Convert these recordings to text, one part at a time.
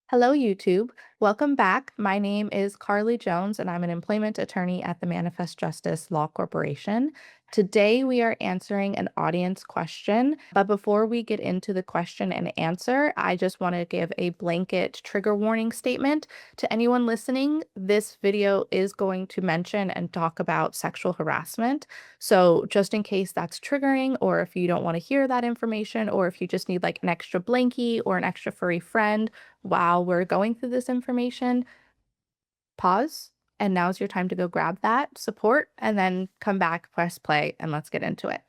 Hello, YouTube. Welcome back. My name is Carly Jones, and I'm an employment attorney at the Manifest Justice Law Corporation. Today, we are answering an audience question. But before we get into the question and answer, I just want to give a blanket trigger warning statement to anyone listening. This video is going to mention and talk about sexual harassment. So, just in case that's triggering, or if you don't want to hear that information, or if you just need like an extra blankie or an extra furry friend while we're going through this information, pause, and now's your time to go grab that support and then come back, press play, and let's get into it.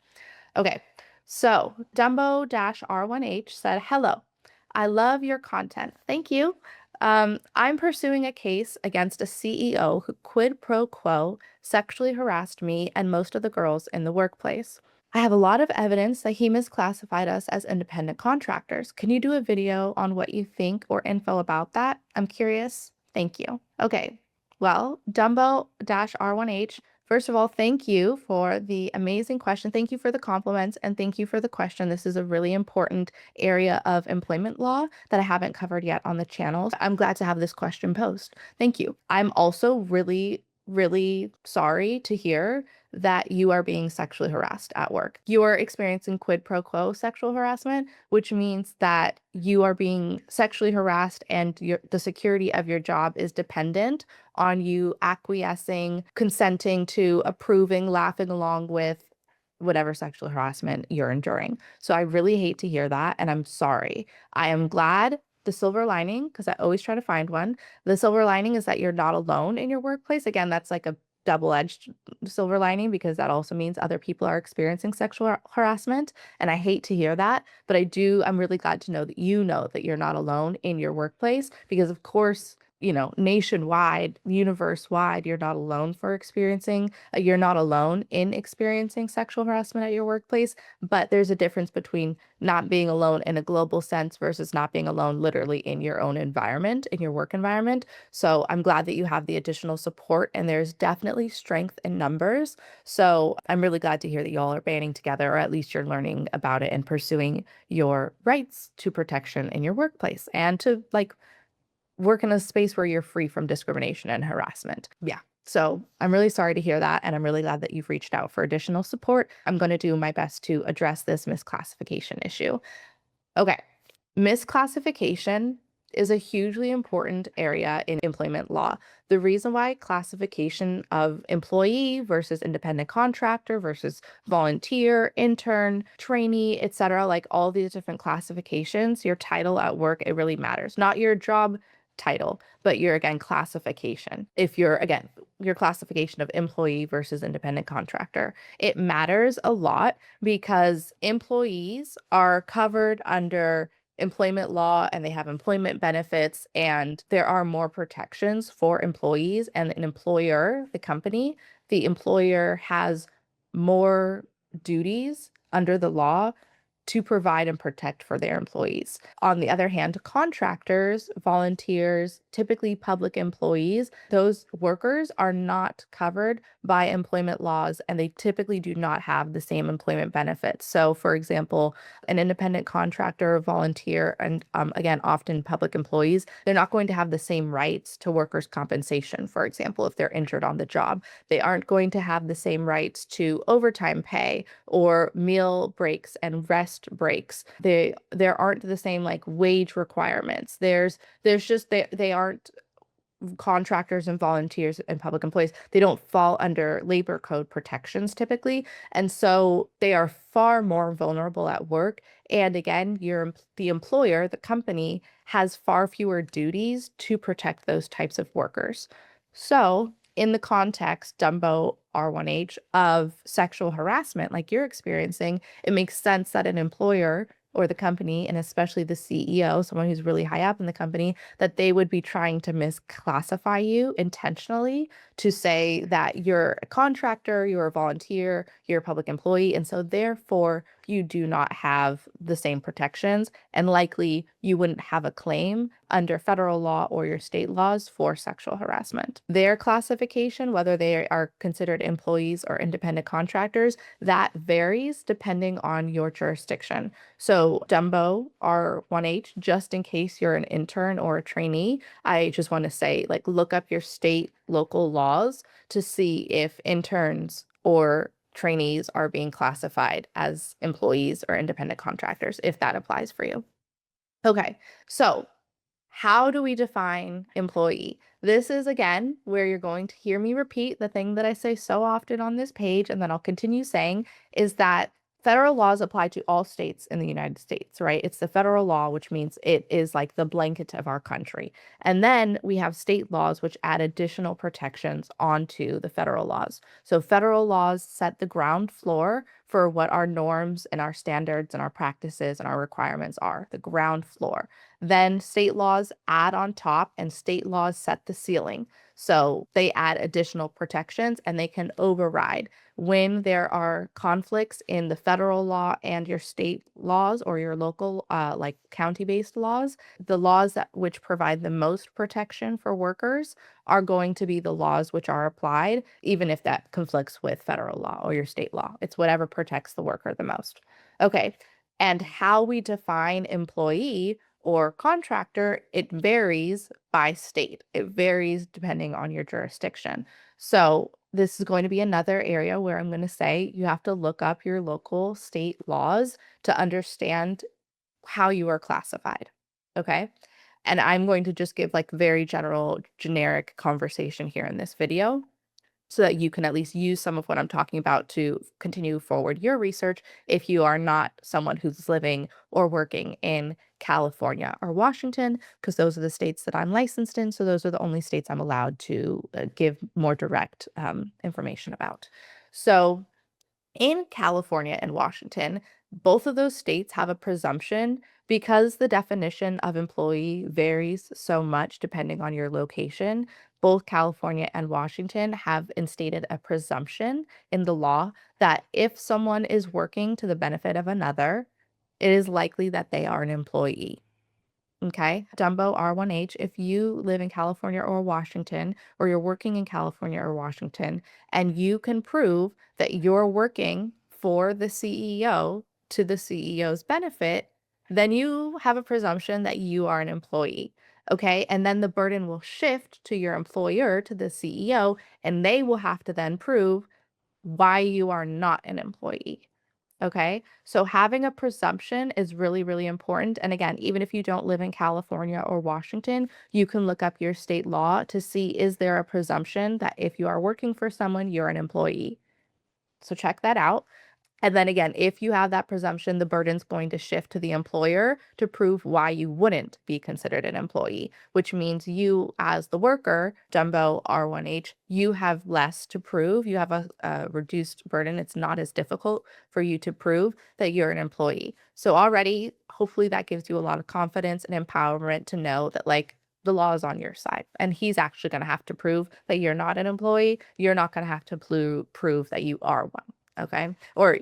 Okay, so Dumbo-R1H said, "Hello, I love your content. Thank you. I'm pursuing a case against a CEO who quid pro quo sexually harassed me and most of the girls in the workplace. I have a lot of evidence that he misclassified us as independent contractors. Can you do a video on what you think or info about that? I'm curious. Thank you." Okay, well, Dumbo-R1H, first of all, thank you for the amazing question. Thank you for the compliments and thank you for the question. This is a really important area of employment law that I haven't covered yet on the channel. I'm glad to have this question posed. Thank you. I'm also really sorry to hear that you are being sexually harassed at work. You are experiencing quid pro quo sexual harassment, which means that you are being sexually harassed and the security of your job is dependent on you acquiescing, consenting to, approving, laughing along with whatever sexual harassment you're enduring. So I really hate to hear that, and I'm sorry. I am glad the silver lining, because I always try to find one, the silver lining is that you're not alone in your workplace. Again, that's like a double-edged silver lining because that also means other people are experiencing sexual harassment. And I hate to hear that, but I'm really glad to know that you're not alone in your workplace because, of course, nationwide, universe-wide, you're not alone you're not alone in experiencing sexual harassment at your workplace, but there's a difference between not being alone in a global sense versus not being alone literally in your own environment, in your work environment. So I'm glad that you have the additional support, and there's definitely strength in numbers. So I'm really glad to hear that y'all are banding together, or at least you're learning about it and pursuing your rights to protection in your workplace and to work in a space where you're free from discrimination and harassment. Yeah. So I'm really sorry to hear that. And I'm really glad that you've reached out for additional support. I'm going to do my best to address this misclassification issue. Okay. Misclassification is a hugely important area in employment law. The reason why classification of employee versus independent contractor versus volunteer, intern, trainee, etc., like all these different classifications, your title at work, it really matters. Not your job title, but your, again, classification. If you're, again, your classification of employee versus independent contractor, it matters a lot because employees are covered under employment law and they have employment benefits, and there are more protections for employees and an employer, the employer has more duties under the law to provide and protect for their employees. On the other hand, contractors, volunteers, typically public employees, those workers are not covered by employment laws and they typically do not have the same employment benefits. So, for example, an independent contractor, volunteer, and again, often public employees, they're not going to have the same rights to workers' compensation, for example, if they're injured on the job. They aren't going to have the same rights to overtime pay or meal breaks and rest breaks. There aren't the same like wage requirements. There's just they aren't contractors and volunteers and public employees. They don't fall under labor code protections typically. And so they are far more vulnerable at work. And again, the employer, the company, has far fewer duties to protect those types of workers. So in the context, Dumbo-R1H, of sexual harassment like you're experiencing, it makes sense that an employer or the company, and especially the CEO, someone who's really high up in the company, that they would be trying to misclassify you intentionally to say that you're a contractor, you're a volunteer, you're a public employee, and so therefore you do not have the same protections, and likely you wouldn't have a claim under federal law or your state laws for sexual harassment. Their classification, whether they are considered employees or independent contractors, that varies depending on your jurisdiction. So Dumbo R1H, just in case you're an intern or a trainee, I just want to say, like, look up your state local laws to see if interns or trainees are being classified as employees or independent contractors, if that applies for you. Okay, so how do we define employee? This is, again, where you're going to hear me repeat the thing that I say so often on this page, and then I'll continue saying, is that federal laws apply to all states in the United States, right? It's the federal law, which means it is like the blanket of our country. And then we have state laws, which add additional protections onto the federal laws. So federal laws set the ground floor for what our norms and our standards and our practices and our requirements are, the ground floor. Then state laws add on top, and state laws set the ceiling. So they add additional protections and they can override when there are conflicts in the federal law and your state laws or your local, like county-based laws. The laws that which provide the most protection for workers are going to be the laws which are applied, even if that conflicts with federal law or your state law. It's whatever protects the worker the most. Okay. And how we define employee or contractor, it varies by state. It varies depending on your jurisdiction. So this is going to be another area where I'm going to say you have to look up your local state laws to understand how you are classified. Okay. And I'm going to just give like very general, generic conversation here in this video so that you can at least use some of what I'm talking about to continue forward your research if you are not someone who's living or working in California or Washington, because those are the states that I'm licensed in. So those are the only states I'm allowed to give more direct information about. So in California and Washington, both of those states have a presumption because the definition of employee varies so much depending on your location. Both California and Washington have instated a presumption in the law that if someone is working to the benefit of another, it is likely that they are an employee. Okay, Dumbo R1H, if you live in California or Washington, or you're working in California or Washington, and you can prove that you're working for the CEO to the CEO's benefit, then you have a presumption that you are an employee. Okay, and then the burden will shift to your employer, to the CEO, and they will have to then prove why you are not an employee. Okay. So having a presumption is really, really important. And again, even if you don't live in California or Washington, you can look up your state law to see, is there a presumption that if you are working for someone, you're an employee? So check that out. And then again, if you have that presumption, the burden's going to shift to the employer to prove why you wouldn't be considered an employee, which means you, as the worker, Dumbo R1H, you have less to prove. You have a reduced burden. It's not as difficult for you to prove that you're an employee. So already, hopefully that gives you a lot of confidence and empowerment to know that, like, the law is on your side, and he's actually going to have to prove that you're not an employee. You're not going to have to prove that you are one. Okay. Or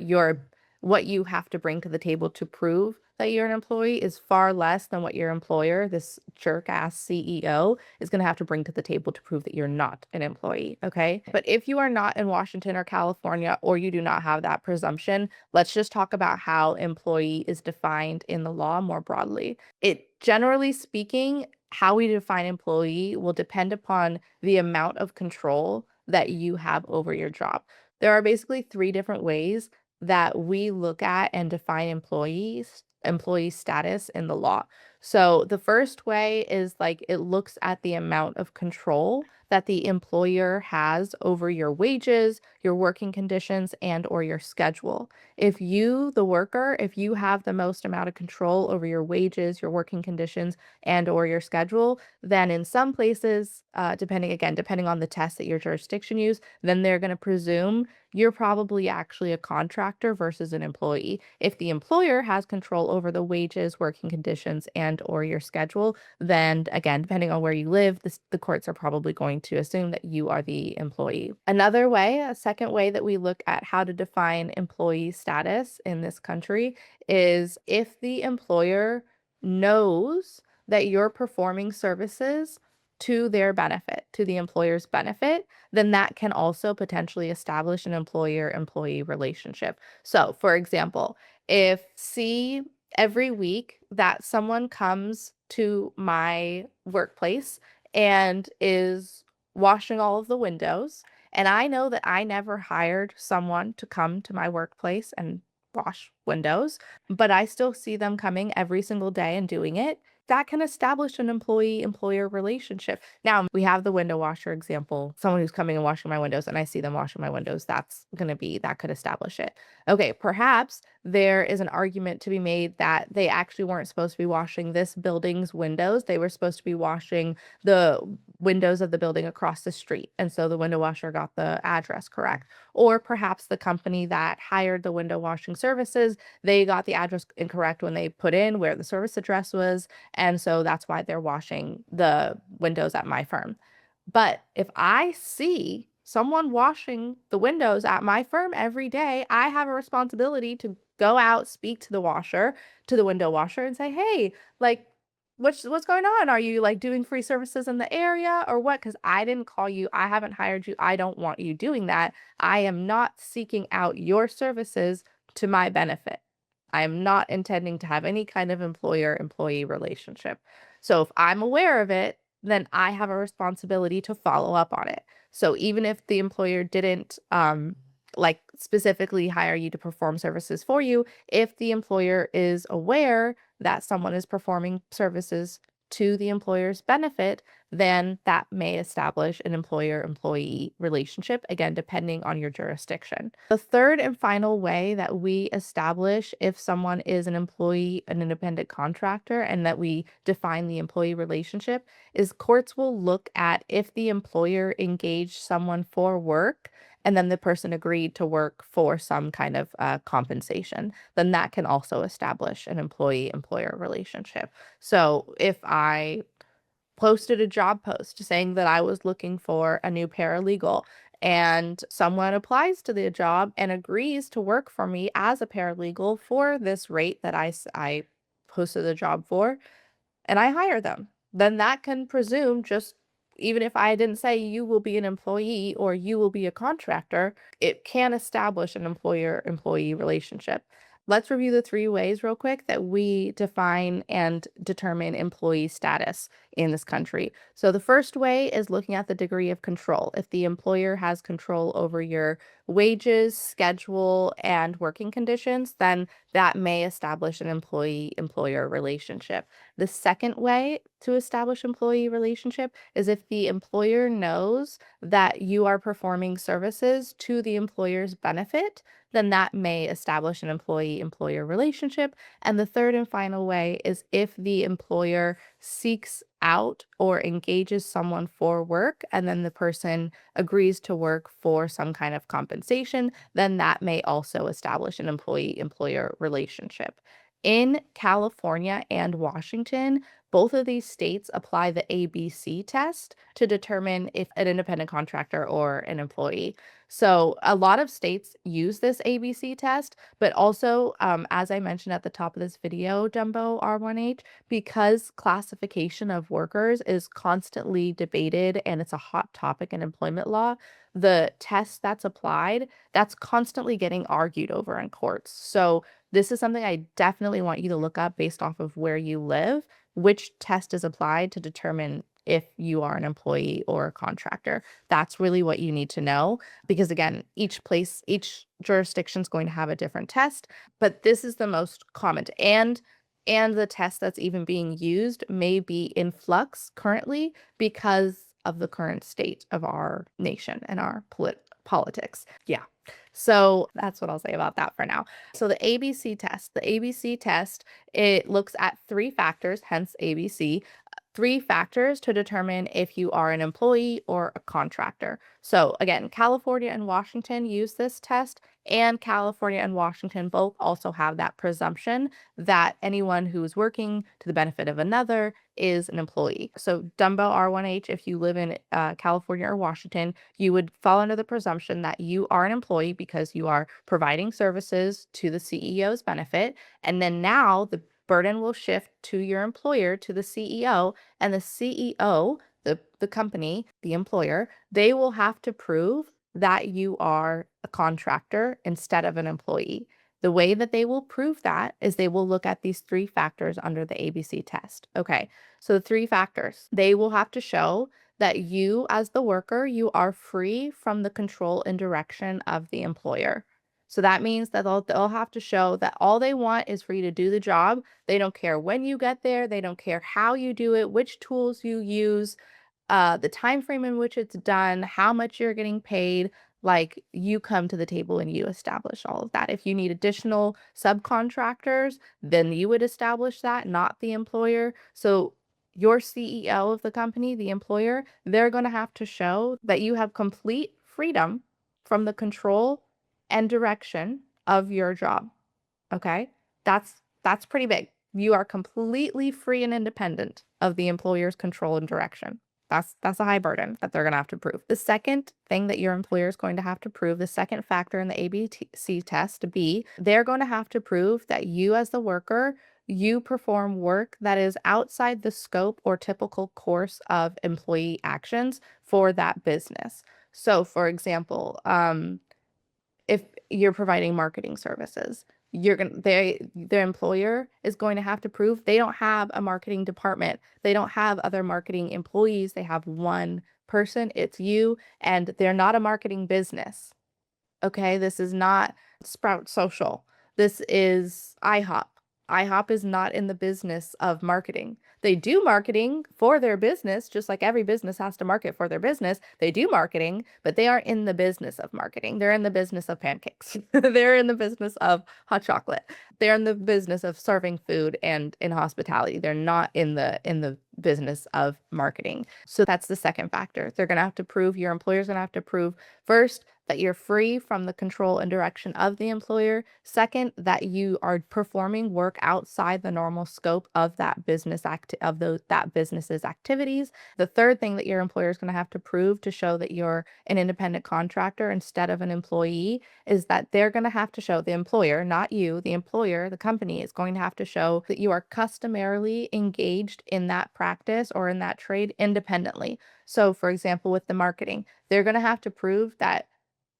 what you have to bring to the table to prove that you're an employee is far less than what your employer, this jerk ass CEO, is going to have to bring to the table to prove that you're not an employee. Okay. But if you are not in Washington or California, or you do not have that presumption, let's just talk about how employee is defined in the law more broadly. It, generally speaking, how we define employee will depend upon the amount of control that you have over your job. There are basically three different ways that we look at and define employee status in the law. So the first way is like it looks at the amount of control that the employer has over your wages, your working conditions, and or your schedule. If you, the worker, if you have the most amount of control over your wages, your working conditions, and or your schedule, then in some places, depending on the test that your jurisdiction use, then they're going to presume you're probably actually a contractor versus an employee. If the employer has control over the wages, working conditions, and and or your schedule, then again, depending on where you live, the courts are probably going to assume that you are the employee. Another way, a second way that we look at how to define employee status in this country is if the employer knows that you're performing services to their benefit, to the employer's benefit, then that can also potentially establish an employer-employee relationship. So, for example, if see every week that someone comes to my workplace and is washing all of the windows, and I know that I never hired someone to come to my workplace and wash windows, but I still see them coming every single day and doing it, that can establish an employee-employer relationship. Now, we have the window washer example, someone who's coming and washing my windows, and I see them washing my windows, that could establish it. Okay, perhaps there is an argument to be made that they actually weren't supposed to be washing this building's windows. They were supposed to be washing the windows of the building across the street. And so the window washer got the address correct. Or perhaps the company that hired the window washing services, they got the address incorrect when they put in where the service address was. And so that's why they're washing the windows at my firm. But if I see someone washing the windows at my firm every day, I have a responsibility to go out, speak to the window washer and say, "Hey, like what's going on? Are you like doing free services in the area or what? Cuz I didn't call you. I haven't hired you. I don't want you doing that. I am not seeking out your services to my benefit. I am not intending to have any kind of employer-employee relationship." So if I'm aware of it, then I have a responsibility to follow up on it. So even if the employer didn't like specifically hire you to perform services for you, if the employer is aware that someone is performing services to the employer's benefit, then that may establish an employer-employee relationship, again, depending on your jurisdiction. The third and final way that we establish if someone is an employee, an independent contractor, and that we define the employee relationship is courts will look at if the employer engaged someone for work and then the person agreed to work for some kind of compensation, then that can also establish an employee-employer relationship. So if I posted a job post saying that I was looking for a new paralegal and someone applies to the job and agrees to work for me as a paralegal for this rate that I posted the job for, and I hire them, then that can presume just even if I didn't say you will be an employee or you will be a contractor, it can establish an employer-employee relationship. Let's review the three ways real quick that we define and determine employee status in this country. So the first way is looking at the degree of control. If the employer has control over your wages, schedule, and working conditions, then that may establish an employee-employer relationship. The second way to establish employee relationship is if the employer knows that you are performing services to the employer's benefit, then that may establish an employee-employer relationship. And the third and final way is if the employer seeks out or engages someone for work and then the person agrees to work for some kind of compensation, then that may also establish an employee-employer relationship. In California and Washington, both of these states apply the ABC test to determine if an independent contractor or an employee. So a lot of states use this ABC test, but also, as I mentioned at the top of this video, Dumbo R1H, because classification of workers is constantly debated and it's a hot topic in employment law, the test that's applied, that's constantly getting argued over in courts. So this is something I definitely want you to look up based off of where you live, which test is applied to determine if you are an employee or a contractor. That's really what you need to know because again, each jurisdiction is going to have a different test, but this is the most common and the test that's even being used may be in flux currently because of the current state of our nation and our politics. Yeah. So that's what I'll say about that for now. So the ABC test, it looks at three factors, hence ABC, three factors to determine if you are an employee or a contractor. So again, California and Washington use this test. And California and Washington both also have that presumption that anyone who is working to the benefit of another is an employee. So Dumbo R1H, if you live in California or Washington, you would fall under the presumption that you are an employee because you are providing services to the CEO's benefit. And then now the burden will shift to your employer, to the CEO, and the CEO, the company, the employer, they will have to prove that you are a contractor instead of an employee. The way that they will prove that is they will look at these 3 factors under the ABC test. Okay, so the 3 factors, they will have to show that you as the worker, you are free from the control and direction of the employer. So that means that they'll have to show that all they want is for you to do the job. They don't care when you get there, they don't care how you do it, which tools you use, the time frame in which it's done, how much you're getting paid. Like, you come to the table and you establish all of that. If you need additional subcontractors, then you would establish that, not the employer. So your CEO of the company, the employer, they're going to have to show that you have complete freedom from the control and direction of your job. Okay? That's pretty big. You are completely free and independent of the employer's control and direction. That's a high burden that they're going to have to prove. The second thing that your employer is going to have to prove, the second factor in the ABC test, B, they're going to have to prove that you as the worker, you perform work that is outside the scope or typical course of employee actions for that business. So, for example, if you're providing marketing services, their employer is going to have to prove they don't have a marketing department. They don't have other marketing employees. They have one person, it's you, and they're not a marketing business. Okay, this is not Sprout Social. This is IHOP. IHOP is not in the business of marketing. They do marketing for their business, just like every business has to market for their business. They do marketing, but they aren't in the business of marketing. They're in the business of pancakes. They're in the business of hot chocolate. They're in the business of serving food and in hospitality. They're not in the business of marketing. So that's the second factor. They're going to have to prove, your employer's going to have to prove, first, that you're free from the control and direction of the employer. Second, that you are performing work outside the normal scope of that business's activities. The third thing that your employer is going to have to prove to show that you're an independent contractor instead of an employee is that they're going to have to show, the employer, not you, the employer, the company is going to have to show that you are customarily engaged in that practice or in that trade independently. So, for example, with the marketing, they're going to have to prove that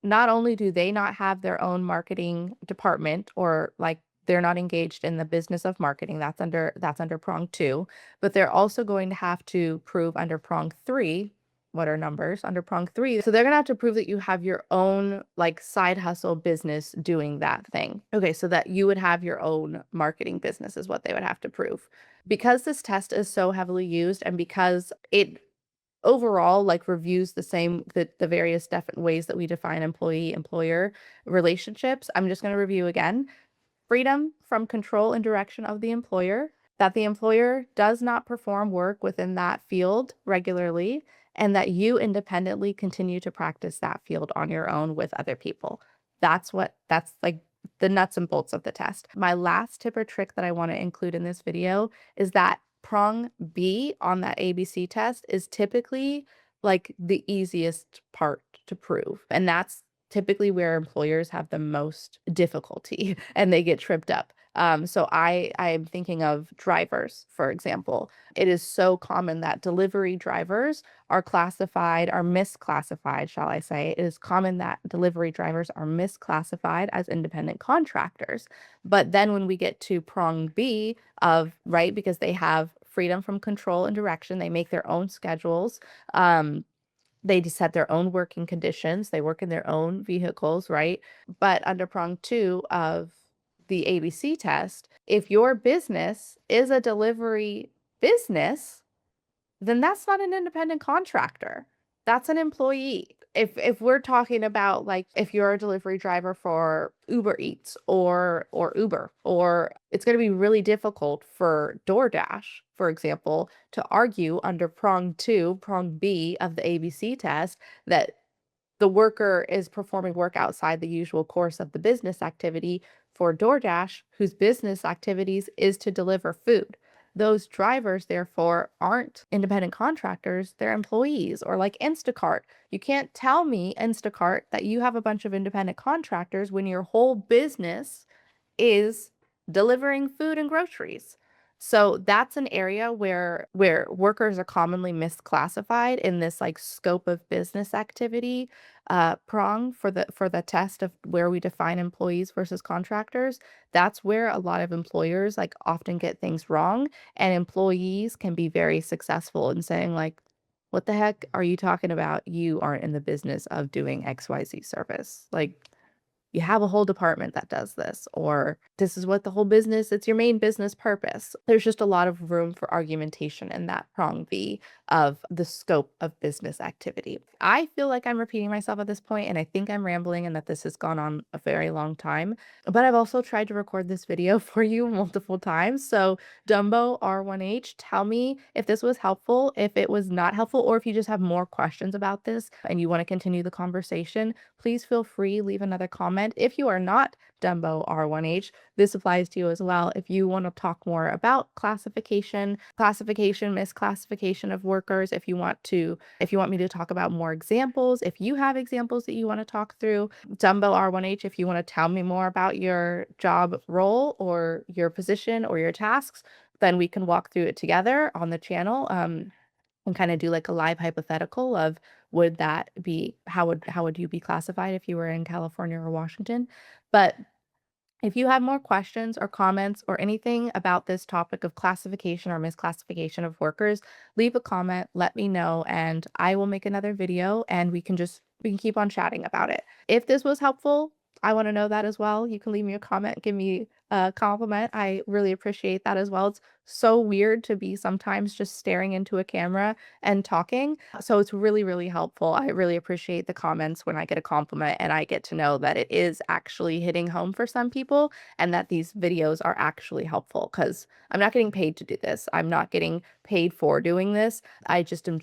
not only do they not have their own marketing department, or like they're not engaged in the business of marketing, that's under prong 2, but they're also going to have to prove under prong 3, what are numbers under prong 3? So they're going to have to prove that you have your own like side hustle business doing that thing. Okay, so that you would have your own marketing business is what they would have to prove. Because this test is so heavily used and because it overall like reviews the various different ways that we define employee employer relationships, I'm just going to review again. Freedom from control and direction of the employer, that the employer does not perform work within that field regularly, and that you independently continue to practice that field on your own with other people. That's like the nuts and bolts of the test. My last tip or trick that I want to include in this video is that prong B on that ABC test is typically like the easiest part to prove. And that's typically where employers have the most difficulty and they get tripped up. So I'm thinking of drivers, for example. It is so common that delivery drivers are misclassified, shall I say. It is common that delivery drivers are misclassified as independent contractors. But then when we get to prong B right, because they have freedom from control and direction, they make their own schedules. They set their own working conditions. They work in their own vehicles, right? But under prong 2 of the ABC test, if your business is a delivery business, then that's not an independent contractor. That's an employee. If we're talking about like if you're a delivery driver for Uber Eats or Uber, or it's going to be really difficult for DoorDash, for example, to argue under prong B of the ABC test that the worker is performing work outside the usual course of the business activity for DoorDash, whose business activities is to deliver food. Those drivers, therefore, aren't independent contractors, they're employees, or like Instacart. You can't tell me, Instacart, that you have a bunch of independent contractors when your whole business is delivering food and groceries. So that's an area where workers are commonly misclassified in this like scope of business activity prong for the test of where we define employees versus contractors. That's where a lot of employers like often get things wrong, and employees can be very successful in saying like, what the heck are you talking about? You aren't in the business of doing XYZ service. Like, you have a whole department that does this, or this is what the whole business, it's your main business purpose. There's just a lot of room for argumentation in that prong V of the scope of business activity. I feel like I'm repeating myself at this point, and I think I'm rambling and that this has gone on a very long time. But I've also tried to record this video for you multiple times. So, Dumbo R1H, tell me if this was helpful, if it was not helpful, or if you just have more questions about this and you want to continue the conversation. Please feel free, leave another comment. If you are not Dumbo R1H, this applies to you as well. If you want to talk more about classification, misclassification of workers, if you want me to talk about more examples, if you have examples that you want to talk through, Dumbo R1H, if you want to tell me more about your job role or your position or your tasks, then we can walk through it together on the channel. And kind of do like a live hypothetical of would that be how would you be classified if you were in California or Washington? But if you have more questions or comments or anything about this topic of classification or misclassification of workers, leave a comment, let me know, and I will make another video and we can keep on chatting about it. If this was helpful, I want to know that as well. You can leave me a comment, give me a compliment. I really appreciate that as well. It's so weird to be sometimes just staring into a camera and talking. So it's really, really helpful. I really appreciate the comments when I get a compliment and I get to know that it is actually hitting home for some people and that these videos are actually helpful because I'm not getting paid to do this. I'm not getting paid for doing this. I just am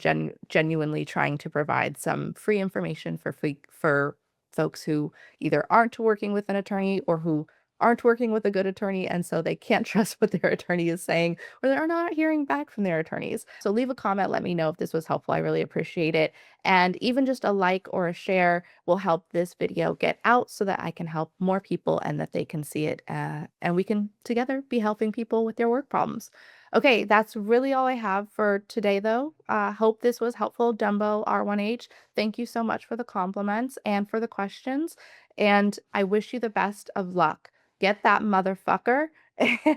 genuinely trying to provide some free information for folks who either aren't working with an attorney or who aren't working with a good attorney, and so they can't trust what their attorney is saying, or they're not hearing back from their attorneys. So leave a comment, let me know if this was helpful. I really appreciate it. And even just a like or a share will help this video get out so that I can help more people and that they can see it. And we can together be helping people with their work problems. Okay, that's really all I have for today, though. Hope this was helpful, Dumbo R1H. Thank you so much for the compliments and for the questions. And I wish you the best of luck. Get that motherfucker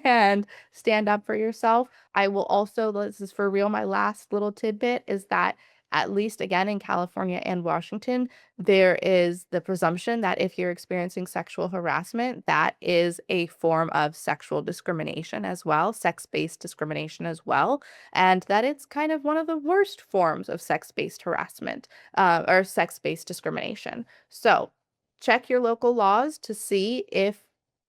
and stand up for yourself. I will also, this is for real, my last little tidbit is that at least again in California and Washington, there is the presumption that if you're experiencing sexual harassment, that is a form of sexual discrimination as well, sex-based discrimination as well, and that it's kind of one of the worst forms of sex-based harassment or sex-based discrimination. So check your local laws to see if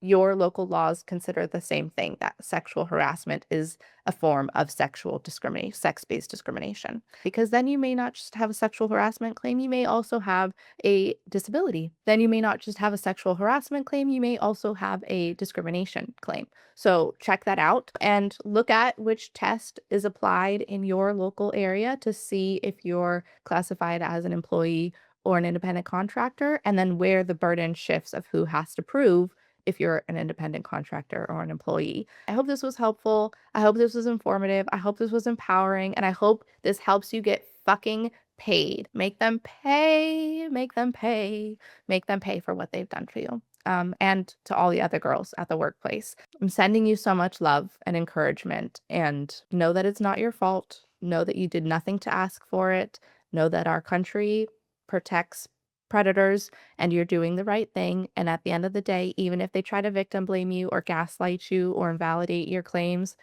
your local laws consider the same thing, that sexual harassment is a form of sexual discrimination, sex-based discrimination. Because then you may not just have a sexual harassment claim, you may also have a disability. Then you may not just have a sexual harassment claim, you may also have a discrimination claim. So check that out and look at which test is applied in your local area to see if you're classified as an employee or an independent contractor, and then where the burden shifts of who has to prove if you're an independent contractor or an employee. I hope this was helpful. I hope this was informative. I hope this was empowering. And I hope this helps you get fucking paid. Make them pay, make them pay, make them pay for what they've done for you. And to all the other girls at the workplace. I'm sending you so much love and encouragement. And know that it's not your fault. Know that you did nothing to ask for it. Know that our country protects predators and you're doing the right thing. And at the end of the day, even if they try to victim blame you or gaslight you or invalidate your claims,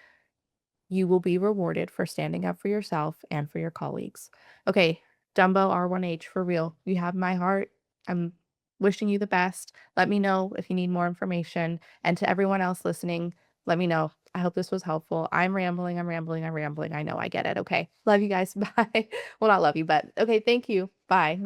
you will be rewarded for standing up for yourself and for your colleagues. Okay, Dumbo R1H, for real. You have my heart. I'm wishing you the best. Let me know if you need more information. And to everyone else listening, let me know. I hope this was helpful. I'm rambling. I know I get it. Okay. Love you guys. Bye. Well, not love you, but okay. Thank you. Bye.